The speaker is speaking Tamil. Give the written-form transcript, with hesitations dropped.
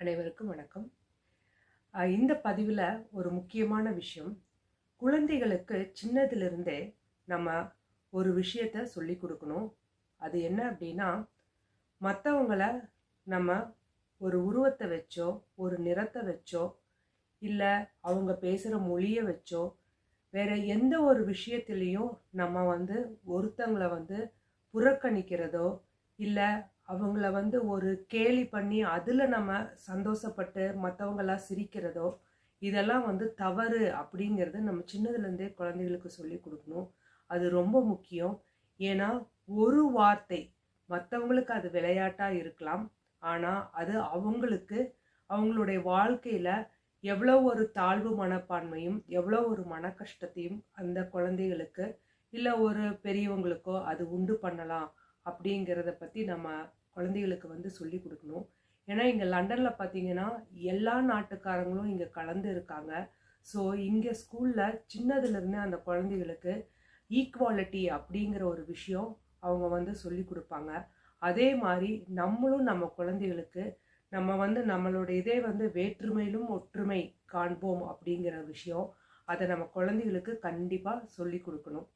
அனைவருக்கும் வணக்கம். இந்த பதிவில் ஒரு முக்கியமான விஷயம், குழந்தைகளுக்கு சின்னதிலிருந்தே நம்ம ஒரு விஷயத்த சொல்லி கொடுக்கணும். அது என்ன அப்படின்னா, மற்றவங்கள நம்ம ஒரு உருவத்தை வச்சோ, ஒரு நிறத்தை வச்சோ, இல்லை அவங்க பேசுகிற மொழியை வச்சோ, வேற எந்த ஒரு விஷயத்திலையும் நம்ம ஒருத்தங்களை புறக்கணிக்கிறதோ, இல்லை அவங்கள ஒரு கேலி பண்ணி அதில் நம்ம சந்தோஷப்பட்டு மற்றவங்களாம் சிரிக்கிறதோ, இதெல்லாம் தவறு அப்படிங்கிறது நம்ம சின்னதுலேருந்தே குழந்தைகளுக்கு சொல்லி கொடுக்கணும். அது ரொம்ப முக்கியம். ஏன்னா ஒரு வார்த்தை மற்றவங்களுக்கு அது விளையாட்டாக இருக்கலாம், ஆனால் அது அவங்களுடைய வாழ்க்கையில் எவ்வளோ ஒரு தாழ்வு மனப்பான்மையும் எவ்வளோ ஒரு மன கஷ்டத்தையும் அந்த குழந்தைகளுக்கு இல்லை ஒரு பெரியவங்களுக்கோ அது உண்டு பண்ணலாம் அப்படிங்கிறத பற்றி நம்ம குழந்தைகளுக்கு சொல்லி கொடுக்கணும். ஏன்னா இங்கே லண்டனில் பார்த்தீங்கன்னா எல்லா நாட்டுக்காரங்களும் இங்கே கலந்து இருக்காங்க. ஸோ இங்கே ஸ்கூலில் சின்னதுலேருந்தே அந்த குழந்தைகளுக்கு ஈக்குவாலிட்டி அப்படிங்கிற ஒரு விஷயம் அவங்க சொல்லி கொடுப்பாங்க. அதே மாதிரி நம்மளும் நம்ம குழந்தைகளுக்கு நம்ம நம்மளுடைய இதே வேற்றுமையிலும் ஒற்றுமை காண்போம் அப்படிங்கிற விஷயம், அதை நம்ம குழந்தைகளுக்கு கண்டிப்பாக சொல்லி கொடுக்கணும்.